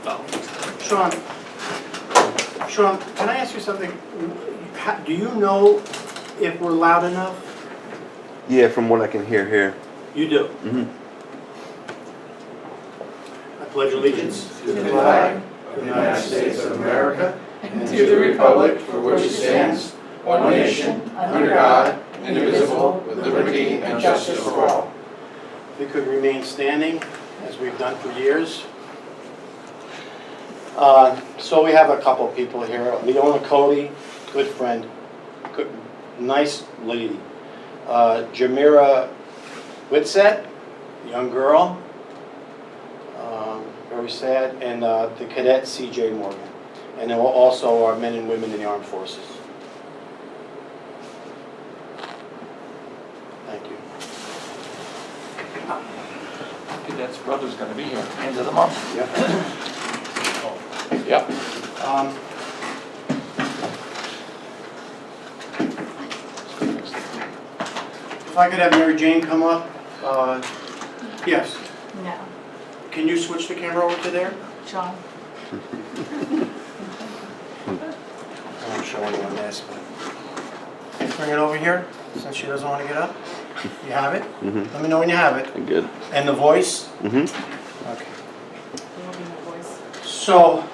Sean, can I ask you something? Do you know if we're loud enough? Yeah, from what I can hear here. You do. Mm-hmm. I pledge allegiance To the flag of the United States of America and to the republic for which it stands, one nation, under God, indivisible, with liberty and justice for all. If we could remain standing, as we've done for years. So we have a couple people here. Leona Cody, good friend, good, nice lady. Jamira Whitsett, young girl, very sad, and the cadet C.J. Morgan. And then also our men and women in the armed forces. Thank you. Cadet's brother's gonna be here, end of the month. Yep. Yep. If I could have Mary Jane come up. Yes. No, Can you switch the camera over to there? John. I won't show anyone this, but bring it over here, since she doesn't want to get up. You have it? Mm-hmm. Let me know when you have it. Good. And the voice? Mm-hmm. Okay. There will be no voice. So,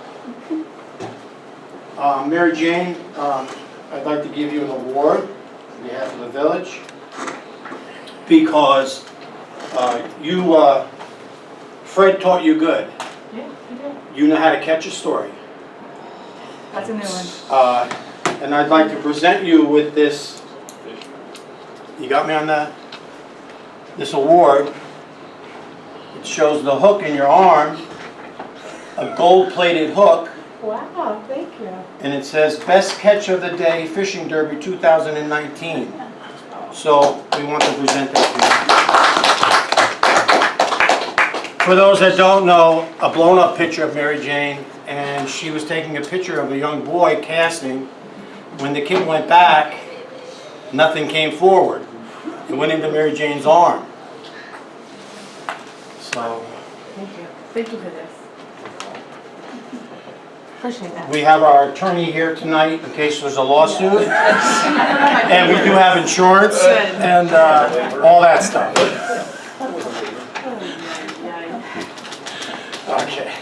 Mary Jane, I'd like to give you an award on behalf of the village because Fred taught you good. Yeah, you did. You know how to catch a story. That's a new one. And I'd like to present you with this, you got me on that? This award. It shows the hook in your arm, a gold-plated hook, Wow, thank you. and it says Best Catch of the Day Fishing Derby 2019. So we want to present that to you. For those that don't know, a blown-up picture of Mary Jane, and she was taking a picture of a young boy casting. When the kid went back, nothing came forward. It went into Mary Jane's arm. So Thank you. Thank you for this. Appreciate that. we have our attorney here tonight in case there's a lawsuit. And we do have insurance and all that stuff. Okay.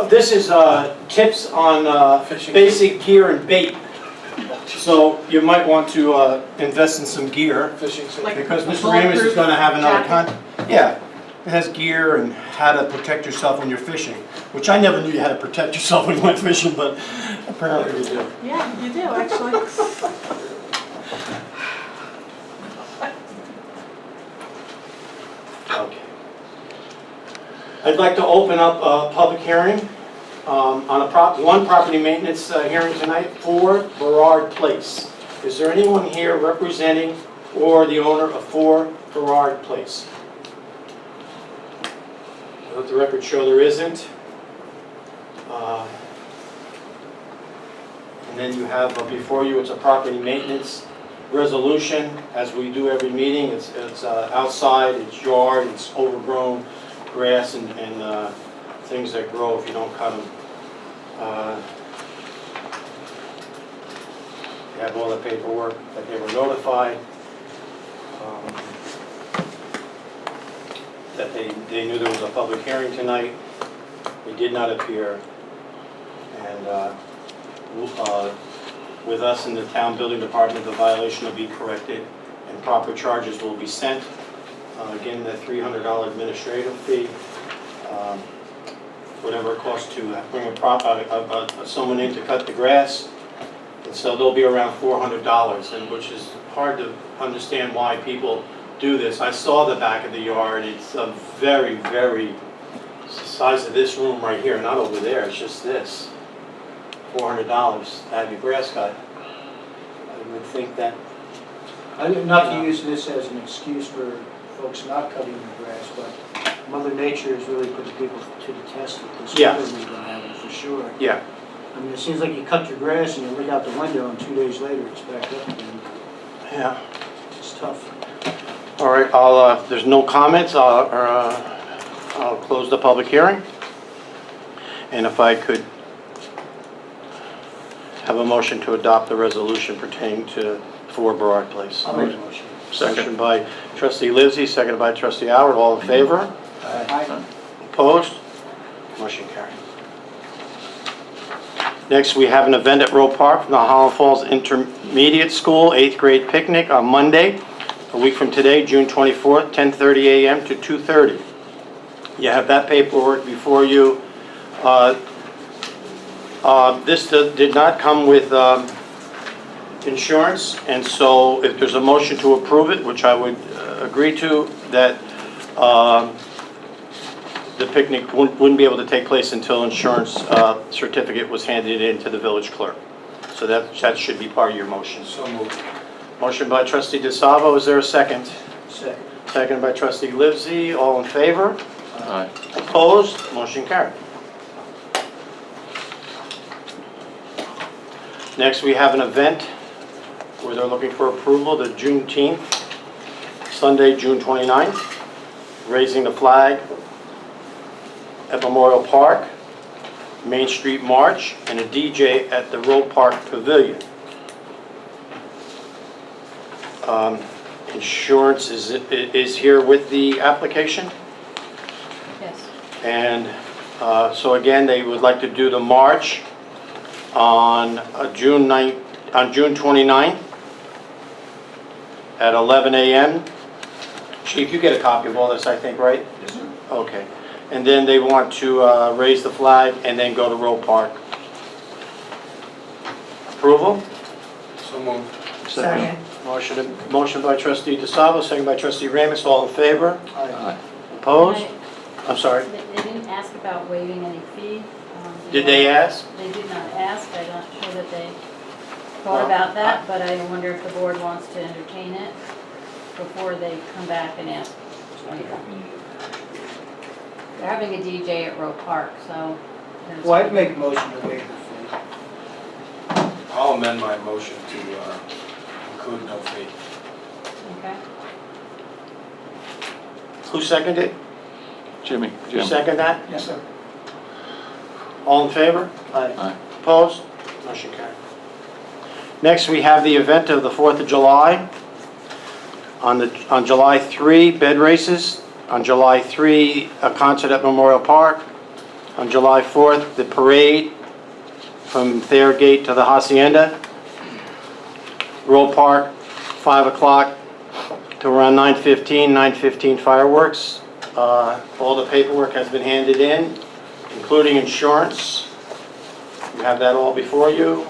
This is tips on basic gear and bait. So you might want to invest in some gear. Fishing safety. Like Because a Mr. Ramos is going to have another jacket? Yeah, it has gear and how to protect yourself when you're fishing, which I never knew you had to protect yourself when you went fishing, but apparently you do. Yeah, you do, actually. Okay. I'd like to open up a public hearing on one property maintenance hearing tonight for Burrard Place. Is there anyone here representing or the owner of 4 Burrard Place? Let the record show there isn't. And then you have before you, it's a property maintenance resolution, as we do every meeting. It's outside, it's yard, it's overgrown grass and things that grow if you don't cut them. They have all the paperwork that they were notified. That they knew there was a public hearing tonight. They did not appear. And with us in the town building department, the violation will be corrected and proper charges will be sent. Again, the $300 administrative fee, whatever it costs to bring someone in to cut the grass. And so they'll be around $400, and which is hard to understand why people do this. I saw the back of the yard. It's a very, very size of this room right here, not over there. It's just this. $400 to have your grass cut. I would think that. Not to use this as an excuse for folks not cutting the grass, but Mother Nature has really put people to the test with this Yeah. weather we've been having, for sure. Yeah. I mean, it seems like you cut your grass and you look out the window and 2 days later it's back up again. Yeah. It's tough. All right, there's no comments, I'll close the public hearing. And if I could have a motion to adopt the resolution pertaining to 4 Burrard Place. I'll make a motion. Motion by trustee Livesey, seconded by trustee Howard, all in favor? Aye. Opposed? Motion carried. Next, we have an event at Roe Park from the Holland Falls Intermediate School 8th grade picnic on Monday, a week from today, June 24th, 10:30 a.m. to 2:30. You have that paperwork before you. This did not come with insurance, and so if there's a motion to approve it, which I would agree to, that the picnic wouldn't be able to take place until insurance certificate was handed in to the village clerk. So that should be part of your motion. So moved. Motion by trustee DeSalvo, is there a second? Second. Second by trustee Livesey, all in favor? Aye. Opposed? Motion carried. Next, we have an event where they're looking for approval, the Juneteenth, Sunday, June 29th, raising the flag at Memorial Park, Main Street March, and a DJ at the Roe Park Pavilion. Insurance is here with the application. Yes. And so again, they would like to do the march on June 29th at 11 a.m. Chief, you get a copy of all this, I think, right? Yes, sir. Okay. And then they want to raise the flag and then go to Roe Park. Approval? So moved. Second. Motion by trustee DeSalvo, second by trustee Ramus, all in favor? Aye. Opposed? I'm sorry, They didn't ask about waiving any fee. did they ask? They did not ask. I'm not sure that they thought about that, but I wonder if the board wants to entertain it before they come back and ask later. They're having a DJ at Roe Park, so. there's- Well, I'd make a motion to waive the fee. I'll amend my motion to include no fee. Okay. Who seconded it? Jim. You second that? Yes, sir. All in favor? Aye. Opposed? Motion carried. Next, we have the event of the 4th of July. On July 3, bed races. On July 3, a concert at Memorial Park. On July 4th, the parade from Thayer Gate to the Hacienda. Roe Park, 5 o'clock to around 9:15 fireworks. All the paperwork has been handed in, including insurance. You have that all before you.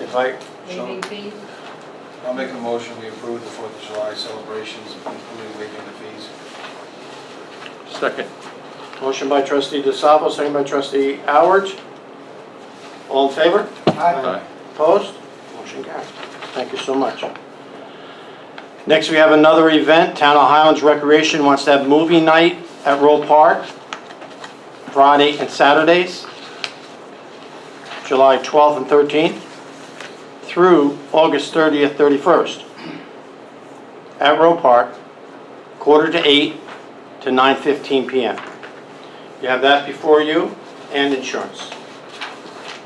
If I, Waiving fees? I'll make a motion, we approve the 4th of July celebrations, including waiving the fees. Second. motion by trustee DeSalvo, second by trustee Howard. All in favor? Aye. Opposed? Motion carries. Thank you so much. Next, we have another event. Town of Highlands Recreation wants to have movie night at Roe Park, Friday and Saturdays, July 12th and 13th, through August 30th, 31st. At Roe Park, 7:45 to 9:15 p.m. You have that before you, and insurance.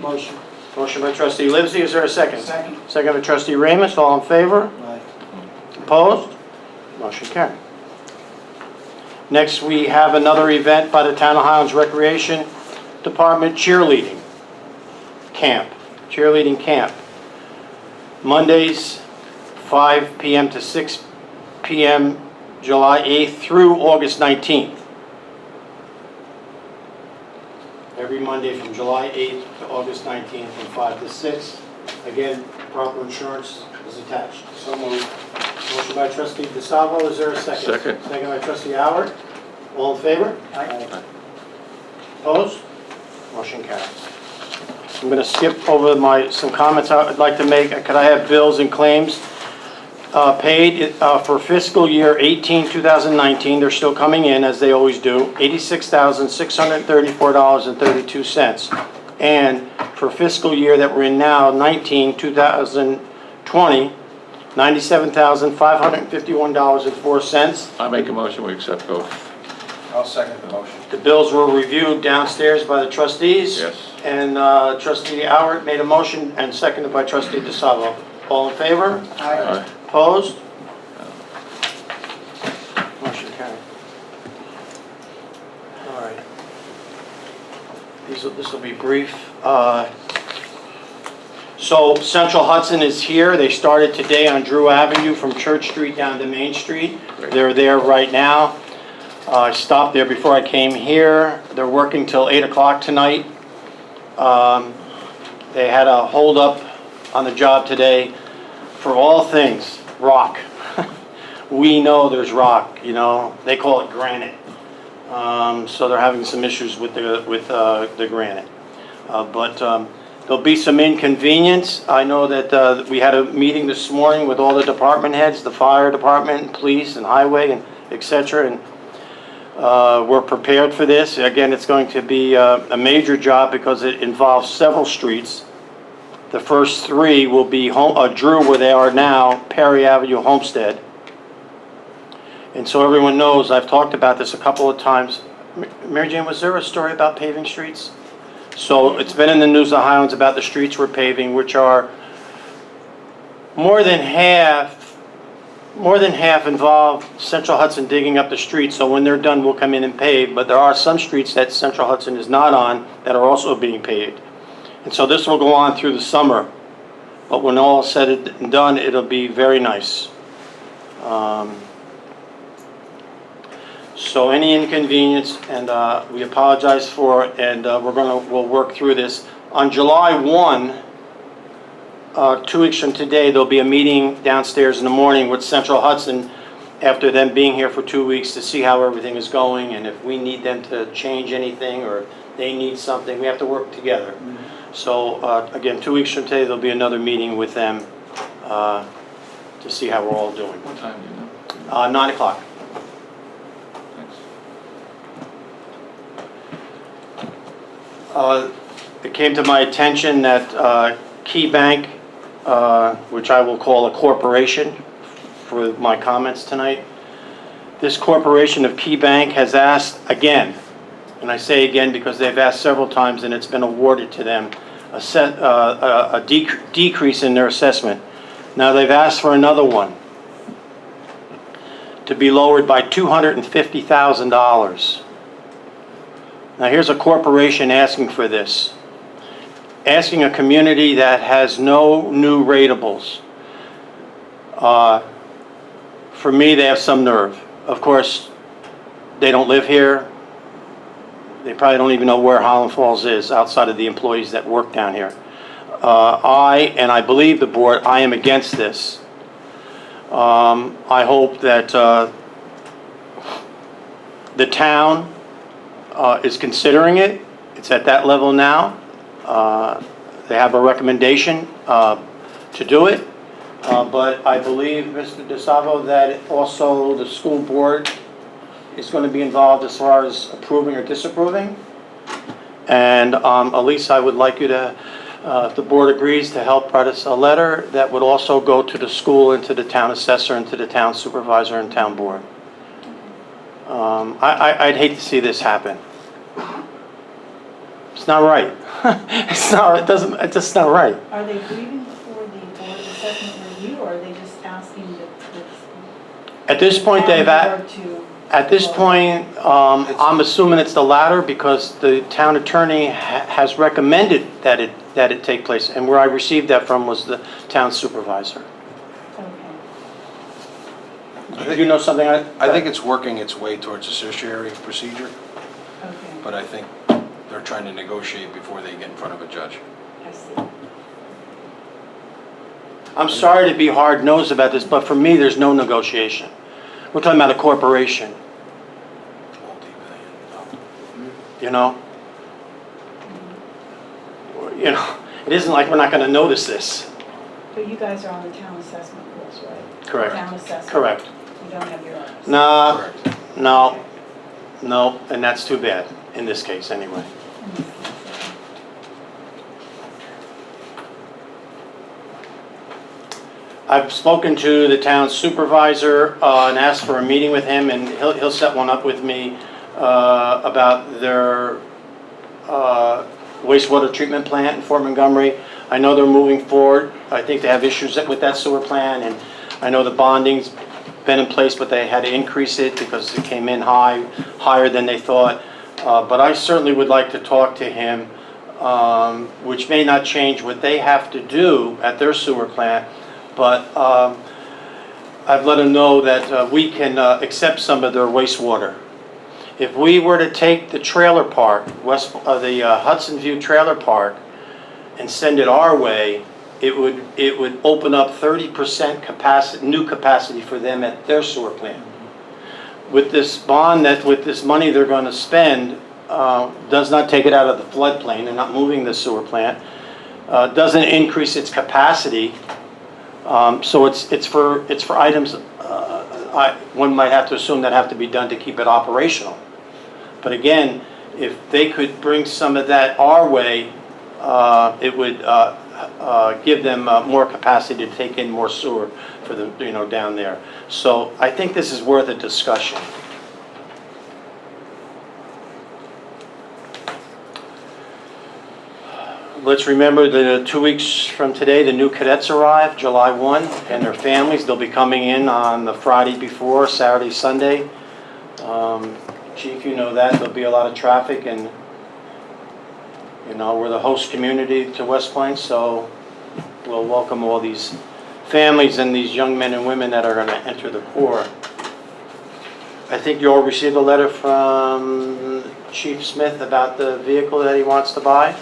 Motion. Motion by trustee Livesey, is there a second? Second. Second by trustee Ramus, all in favor? Aye. Opposed? Motion carried. Next, we have another event by the Town of Highlands Recreation Department, cheerleading camp. Mondays, 5 p.m. to 6 p.m., July 8th through August 19th. Every Monday from July 8th to August 19th from 5 to 6. Again, proper insurance is attached. So moved. Motion by trustee DeSalvo, is there a second? Second. Second by trustee Howard. All in favor? Aye. Opposed? Motion carries. I'm going to skip over some comments I'd like to make. Could I have bills and claims? paid for fiscal year 2019, they're still coming in as they always do, $86,634.32. And for fiscal year that we're in now, 2020, $97,551.04. I make a motion, we accept both. I'll second the motion. The bills were reviewed downstairs by the trustees. Yes. And trustee Howard made a motion and seconded by trustee DeSalvo. All in favor? Aye. Opposed? Motion carried. All right. This will be brief. So Central Hudson is here. They started today on Drew Avenue from Church Street down to Main Street. Great. They're there right now. I stopped there before I came here. They're working till 8 o'clock tonight. They had a hold-up on the job today for all things rock. We know there's rock, you know, they call it granite. So they're having some issues with the granite. But there'll be some inconvenience. I know that we had a meeting this morning with all the department heads, the fire department, police and highway and et cetera, and we're prepared for this. Again, it's going to be a major job because it involves several streets. The first three will be Drew, where they are now, Perry Avenue, Homestead. And so everyone knows, I've talked about this a couple of times. Mary Jane, was there a story about paving streets? So it's been in the news of Highlands about the streets we're paving, which are more than half involve Central Hudson digging up the streets. So when they're done, we'll come in and pave. But there are some streets that Central Hudson is not on that are also being paved. And so this will go on through the summer. But when all is said and done, it'll be very nice. So any inconvenience, and we apologize for it, and we'll work through this. On July 1, 2 weeks from today, there'll be a meeting downstairs in the morning with Central Hudson after them being here for 2 weeks to see how everything is going, and if we need them to change anything or they need something, we have to work together. So again, 2 weeks from today, there'll be another meeting with them to see how we're all doing. What time do you know? 9 o'clock. Thanks. It came to my attention that Key Bank, which I will call a corporation for my comments tonight, this corporation of Key Bank has asked again, and I say again because they've asked several times and it's been awarded to them, a decrease in their assessment. Now they've asked for another one to be lowered by $250,000. Now here's a corporation asking for this, asking a community that has no new ratables. For me, they have some nerve. Of course, they don't live here. They probably don't even know where Highland Falls is outside of the employees that work down here. And I believe the board, I am against this. I hope that the town is considering it. It's at that level now. They have a recommendation to do it. But I believe, Mr. DeSalvo, that also the school board is going to be involved as far as approving or disapproving. And Elise, I would like you to, if the board agrees, to help write us a letter that would also go to the school and to the town assessor and to the town supervisor and town board. I'd hate to see this happen. It's not right. It's not. It's just not right. Are they grieving for the board assessment review, or are they just asking the At this point, they've board to? At this point, I'm assuming it's the latter because the town attorney has recommended that it take place, and where I received that from was the town supervisor. Okay, You know something? I think it's working its way towards a certiorari procedure, okay, but I think they're trying to negotiate before they get in front of a judge. I see. I'm sorry to be hard-nosed about this, but for me, there's no negotiation. We're talking about a corporation, Multi-million. you know? It isn't like we're not going to notice this. But you guys are on the town assessment board. is, right? Correct. Town assessor. Correct. You don't have your own. No, no, and that's too bad, in this case, anyway. I've spoken to the town supervisor and asked for a meeting with him, and he'll set one up with me about their wastewater treatment plant in Fort Montgomery. I know they're moving forward. I think they have issues with that sewer plant, and I know the bonding's been in place, but they had to increase it because it came in higher than they thought. But I certainly would like to talk to him, which may not change what they have to do at their sewer plant, but I've let him know that we can accept some of their wastewater. If we were to take the trailer park, the Hudson View Trailer Park, and send it our way, it would open up 30% capacity, new capacity for them at their sewer plant. With this bond, with this money they're going to spend, does not take it out of the floodplain. They're not moving the sewer plant. Doesn't increase its capacity. So it's for items one might have to assume that have to be done to keep it operational. But again, if they could bring some of that our way, it would give them more capacity to take in more sewer for them, down there. So I think this is worth a discussion. Let's remember that 2 weeks from today, the new cadets arrive, July 1, and their families. They'll be coming in on the Friday before, Saturday, Sunday. Chief, you know that. There'll be a lot of traffic, and we're the host community to West Point, so we'll welcome all these families and these young men and women that are going to enter the Corps. I think you all received a letter from Chief Smith about the vehicle that he wants to buy.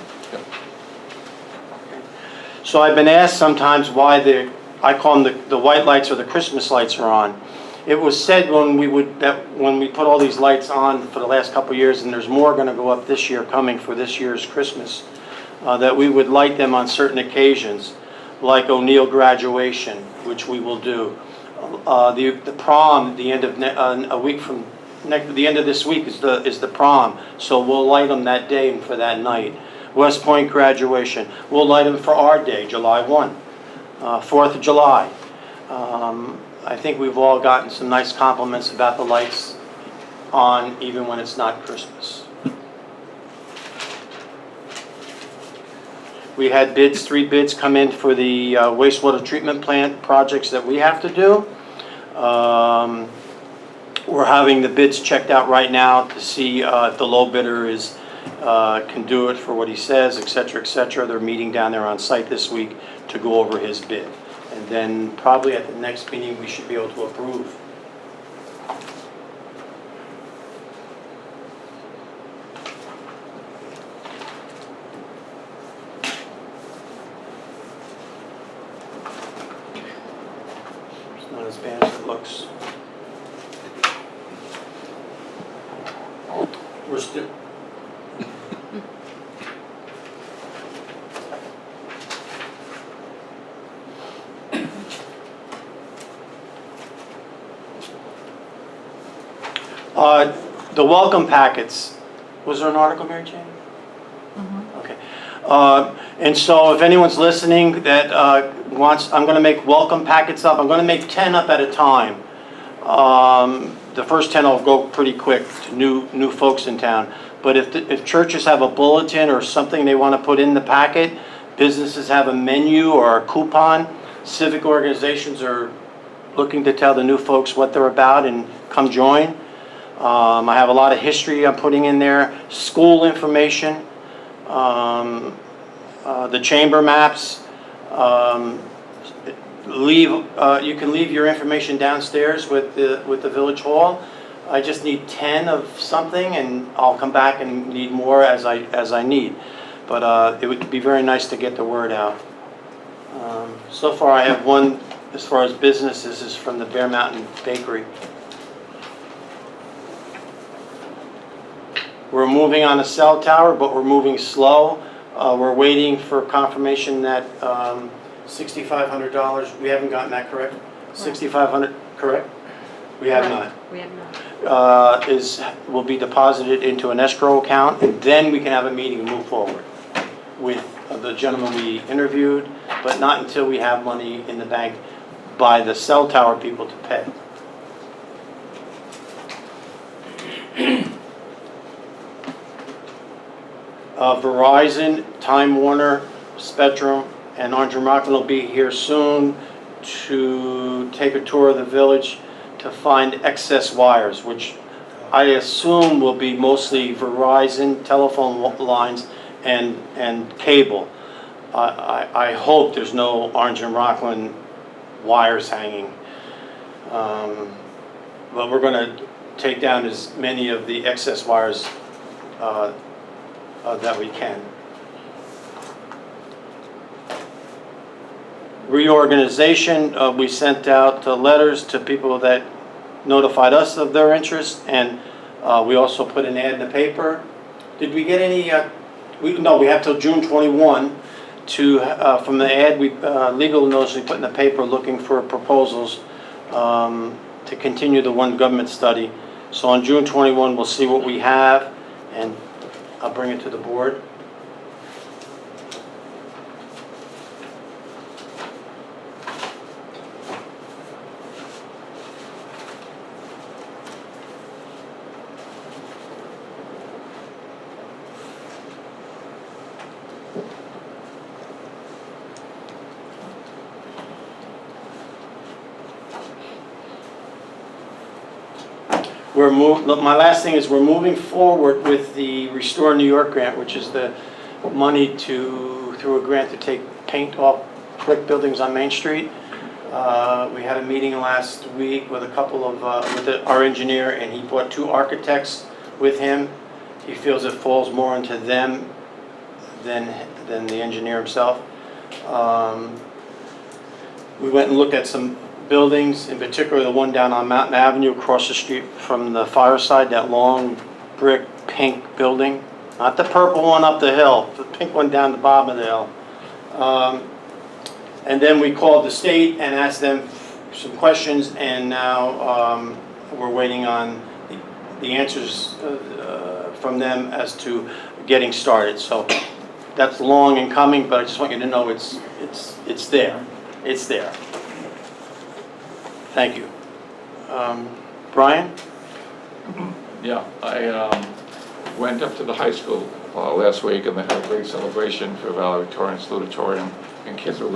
So I've been asked sometimes why I call them the white lights or the Christmas lights are on. It was said when we put all these lights on for the last couple of years, and there's more going to go up this year coming for this year's Christmas, that we would light them on certain occasions, like O'Neill graduation, which we will do. The prom, the end of a week from the end of this week is the prom, so we'll light them that day and for that night. West Point graduation, we'll light them for our day, July 1. 4th of July. I think we've all gotten some nice compliments about the lights on even when it's not Christmas. We had 3 bids come in for the wastewater treatment plant projects that we have to do. We're having the bids checked out right now to see if the low bidder can do it for what he says, etc., etc. They're meeting down there on site this week to go over his bid. And then probably at the next meeting, we should be able to approve. It's not as bad as it looks. We're still... The welcome packets, was there an article, Mary Jane? Mm-hmm. Okay. And so if anyone's listening that I'm going to make welcome packets up. I'm going to make 10 up at a time. The first 10 will go pretty quick to new folks in town. But if churches have a bulletin or something they want to put in the packet, businesses have a menu or a coupon, civic organizations are looking to tell the new folks what they're about and come join. I have a lot of history I'm putting in there, school information, the chamber maps. You can leave your information downstairs with the village hall. I just need 10 of something, and I'll come back and need more as I need. But it would be very nice to get the word out. So far, I have one as far as business. This is from the Bear Mountain Bakery. We're moving on a cell tower, but we're moving slow. We're waiting for confirmation that $6,500, we haven't gotten that correct? 6,500, correct? We have not. We have not. Will be deposited into an escrow account, and then we can have a meeting and move forward with the gentleman we interviewed, but not until we have money in the bank by the cell tower people to pay. Verizon, Time Warner, Spectrum, and Orange and Rockland will be here soon to take a tour of the village to find excess wires, which I assume will be mostly Verizon telephone lines and cable. I hope there's no Orange and Rockland wires hanging. But we're going to take down as many of the excess wires that we can. Reorganization, we sent out letters to people that notified us of their interest, and we also put an ad in the paper. Did we get any, no, we have till June 21 to, from the ad, legal notice we put in the paper looking for proposals to continue the one government study. So on June 21, we'll see what we have, and I'll bring it to the board. My last thing is we're moving forward with the Restore New York grant, which is the money through a grant to take paint off brick buildings on Main Street. We had a meeting last week with a couple of, our engineer, and he brought 2 architects with him. He feels it falls more into them than the engineer himself. We went and looked at some buildings, in particular the one down on Mountain Avenue across the street from the Fireside, that long brick pink building. Not the purple one up the hill, the pink one down the bottom of the hill. And then we called the state and asked them some questions, and now we're waiting on the answers from them as to getting started. So that's long in coming, but I just want you to know it's there. It's there. Thank you. Brian? Yeah, I went up to the high school last week, and they had a great celebration for valedictorian, salutatorian, and kids were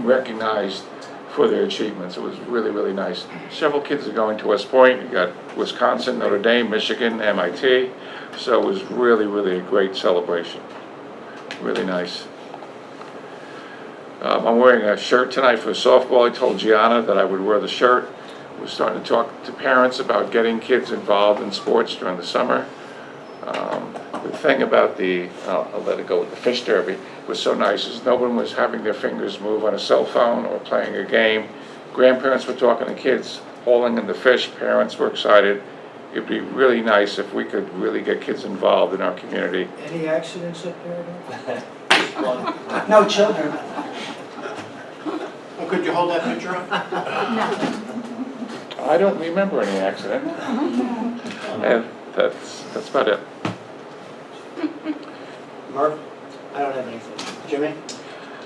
recognized for their achievements. It was really, really nice. Several kids are going to West Point. You got Wisconsin, Notre Dame, Michigan, MIT. So it was really, really a great celebration. Really nice. I'm wearing a shirt tonight for softball. I told Gianna that I would wear the shirt. We're starting to talk to parents about getting kids involved in sports during the summer. The thing about I'll let it go with the fish derby, was so nice is no one was having their fingers move on a cell phone or playing a game. Grandparents were talking to kids, hauling in the fish. Parents were excited. It'd be really nice if we could really get kids involved in our community. Any accidents up there? No children. Oh, could you hold that picture up? I don't remember any accident. And that's about it. Murph? I don't have anything. Jimmy?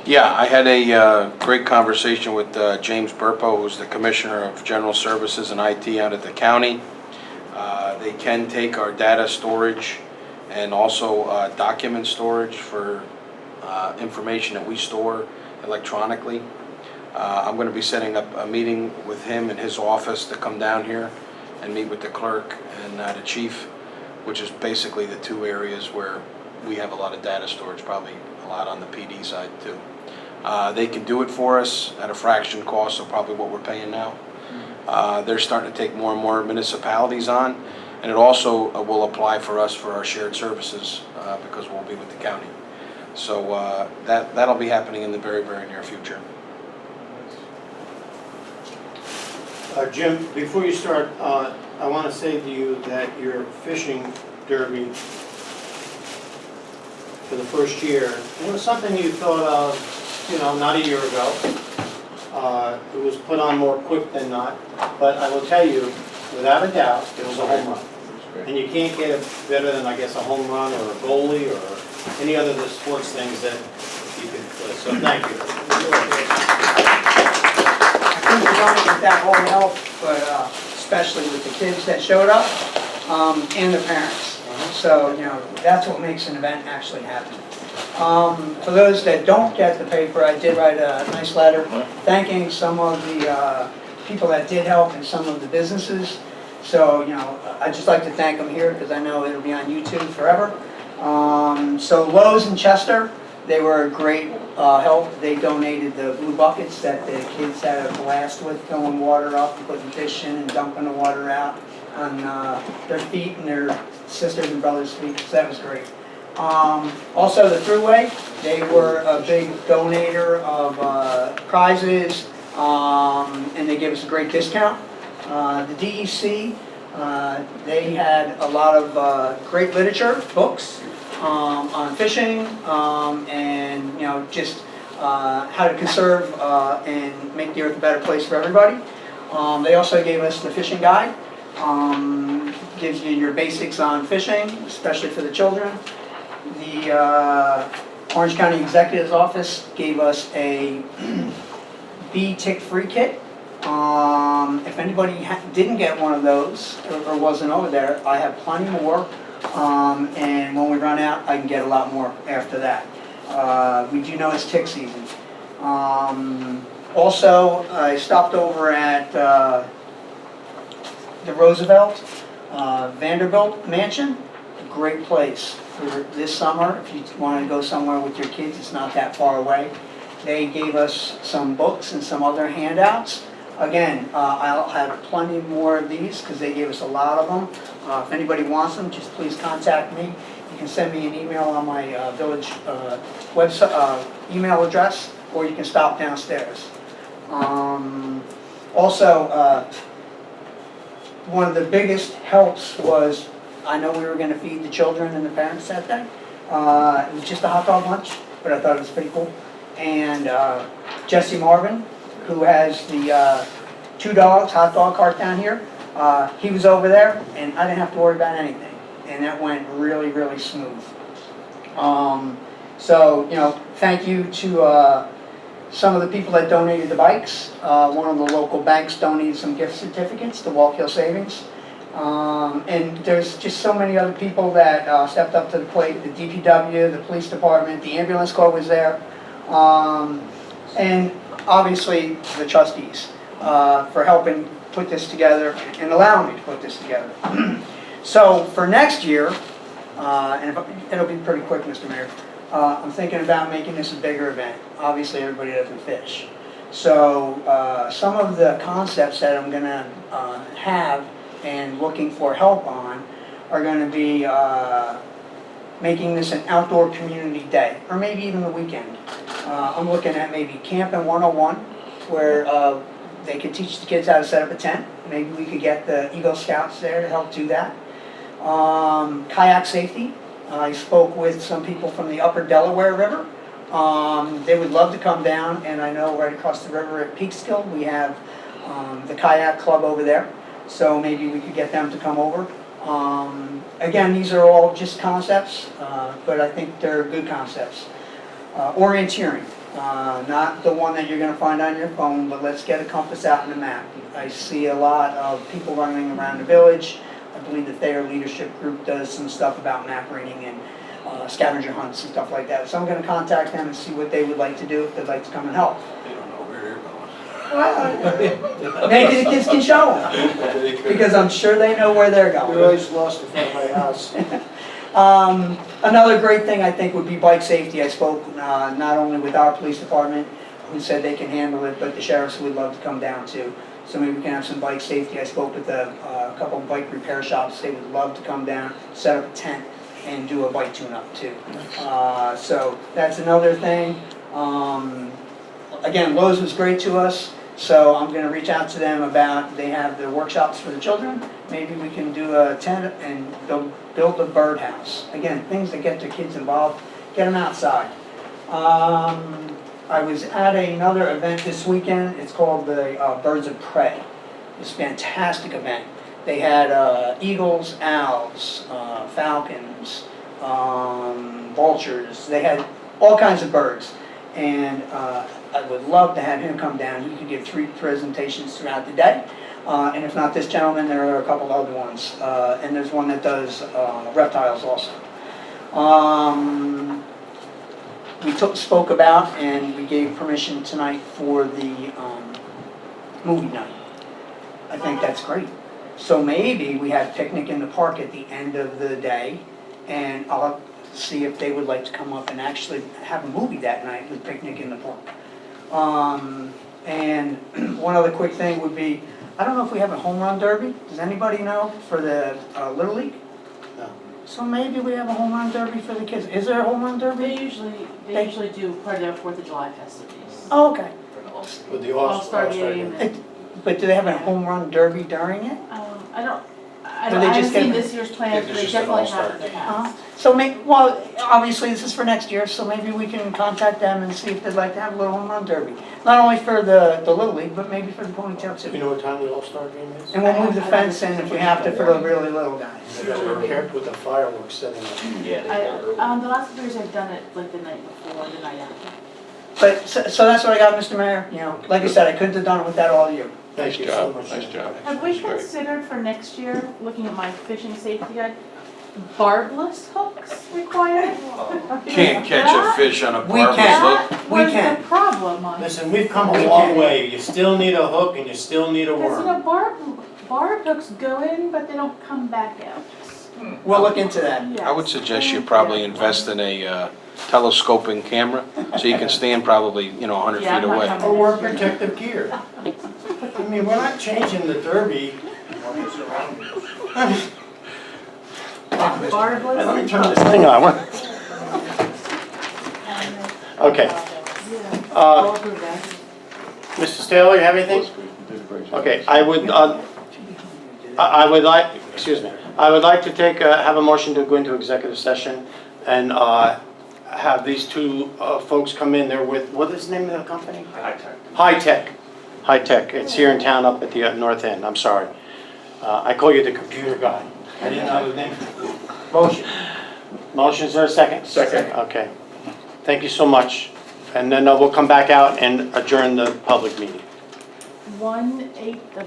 Yeah, I had a great conversation with James Burpo, who's the Commissioner of General Services and IT out at the county. They can take our data storage and also document storage for information that we store electronically. I'm going to be setting up a meeting with him in his office to come down here and meet with the clerk and the chief, which is basically the 2 areas where we have a lot of data storage, probably a lot on the PD side too. They can do it for us at a fraction cost of probably what we're paying now. They're starting to take more and more municipalities on, and it also will apply for us for our shared services because we'll be with the county. So that'll be happening in the very, very near future. Jim, before you start, I want to say to you that your fishing derby for the first year, it was something you thought of, not a year ago. It was put on more quick than not, but I will tell you, without a doubt, it was a home run. And you can't get it better than, I guess, a home run or a goalie or any other of the sports things that you could, so thank you. I couldn't have done it with that whole help, but especially with the kids that showed up and the parents. So, you know, that's what makes an event actually happen. For those that don't get the paper, I did write a nice letter thanking some of the people that did help and some of the businesses. So, you know, I'd just like to thank them here because I know it'll be on YouTube forever. So Lowe's in Chester, they were a great help. They donated the blue buckets that the kids had a blast with, filling water up, putting fish in and dumping the water out on their feet and their sisters and brothers' feet, so that was great. Also the Thruway, they were a big donator of prizes, and they gave us a great discount. The DEC, they had a lot of great literature, books on fishing, and you know, just how to conserve and make the earth a better place for everybody. They also gave us the fishing guide. Gives you your basics on fishing, especially for the children. The Orange County Executive's Office gave us a bee tick-free kit. If anybody didn't get one of those or wasn't over there, I have plenty more. And when we run out, I can get a lot more after that. We do know it's tick season. Also, I stopped over at the Roosevelt Vanderbilt Mansion, a great place for this summer. If you want to go somewhere with your kids, it's not that far away. They gave us some books and some other handouts. Again, I'll have plenty more of these because they gave us a lot of them. If anybody wants them, just please contact me. You can send me an email on my village website email address, or you can stop downstairs. Also, one of the biggest helps was, I know we were going to feed the children and the parents that day. It was just a hot dog lunch, but I thought it was pretty cool. And Jesse Marvin, who has the Two Dogs hot dog cart down here, he was over there, and I didn't have to worry about anything. And that went really, really smooth. So, you know, thank you to some of the people that donated the bikes. One of the local banks donated some gift certificates to Walk Hill Savings. And there's just so many other people that stepped up to the plate. The DPW, the police department, the ambulance corps was there. And obviously the trustees for helping put this together and allowing me to put this together. So for next year, and it'll be pretty quick, Mr. Mayor, I'm thinking about making this a bigger event. Obviously, everybody doesn't fish. So some of the concepts that I'm going to have and looking for help on are going to be making this an outdoor community day, or maybe even the weekend. I'm looking at maybe Camping 101, where they could teach the kids how to set up a tent. Maybe we could get the Eagle Scouts there to help do that. Kayak safety. I spoke with some people from the Upper Delaware River. They would love to come down, and I know right across the river at Peekskill we have the kayak club over there. So maybe we could get them to come over. Again, these are all just concepts, but I think they're good concepts. Orienteering, not the one that you're going to find on your phone, but let's get a compass out and a map. I see a lot of people running around the village. I believe the Thayer Leadership Group does some stuff about map reading and scavenger hunts and stuff like that. So I'm going to contact them and see what they would like to do if they'd like to come and help. They don't know where they're going. Well, maybe the kids can show them, because I'm sure they know where they're We going. always lost in front of my house. Another great thing I think would be bike safety. I spoke not only with our police department, who said they can handle it, but the sheriffs would love to come down too. So maybe we can have some bike safety. I spoke with a couple of bike repair shops. They would love to come down, set up a tent, and do a bike tune-up too. So that's another thing. Again, Lowe's was great to us, so I'm going to reach out to them about, they have their workshops for the children. Maybe we can do a tent and build a birdhouse. Again, things that get their kids involved, get them outside. I was at another event this weekend, it's called the Birds of Prey. It's a fantastic event. They had eagles, owls, falcons, vultures, they had all kinds of birds. And I would love to have him come down, he could give 3 presentations throughout the day. And if not this gentleman, there are a couple other ones. And there's one that does reptiles also. We spoke about and we gave permission tonight for the movie night. I think that's great. So maybe we have picnic in the park at the end of the day, and I'll see if they would like to come up and actually have a movie that night with picnic in the park. And one other quick thing would be, I don't know if we have a home run derby. Does anybody know for the Little League? No. So maybe we have a home run derby for the kids. Is there a home run derby? They usually do part of their 4th of July festivities. Oh, okay. With the All-Star All-Star game. game. But do they have a home run derby during it? I Do they haven't just seen get- this year's plans, but It's they just an definitely all-star have in the game. past. So well, obviously this is for next year, so maybe we can contact them and see if they'd like to have a little home run derby. Not only for the Little League, but maybe for the ponytail Do you too. know what time the All-Star game is? And we'll move the fence in if we have to for the really little guys. Compared with the fireworks setting up. The last couple years I've done it like the night before, the night after. But, so that's what I got, Mr. Mayor, you know, like I said, I couldn't have done it without all of you. Thank you Nice so job, much. nice job. Have we That's great. considered for next year, looking at my fishing safety guide, barbless hooks required? Can't catch a fish on a We barbless can. hook. That We was can. the problem on. Listen, we've come a long way. You still need a hook and you still need a Because worm. barbed hooks go in, but they don't come back out. We'll look into that. I would suggest you probably invest in a telescoping camera, so you can stand probably, 100 Yeah, I'm feet not away. coming. Or wear protective gear. I mean, we're not changing the derby. Barbless. Let me turn this thing on. Okay. All approved, guys. Mr. Taylor, you have anything? Okay, I would like, excuse me, I would like to have a motion to go into executive session and have these 2 folks come in there with, what is the name of the company? High Tech. It's here in town up at the north end, I'm sorry. I call you the computer guy. I didn't know the name. Motion. Motion, is there a second? Second. Okay. Thank you so much. And then we'll come back out and adjourn the public meeting. 1/8 of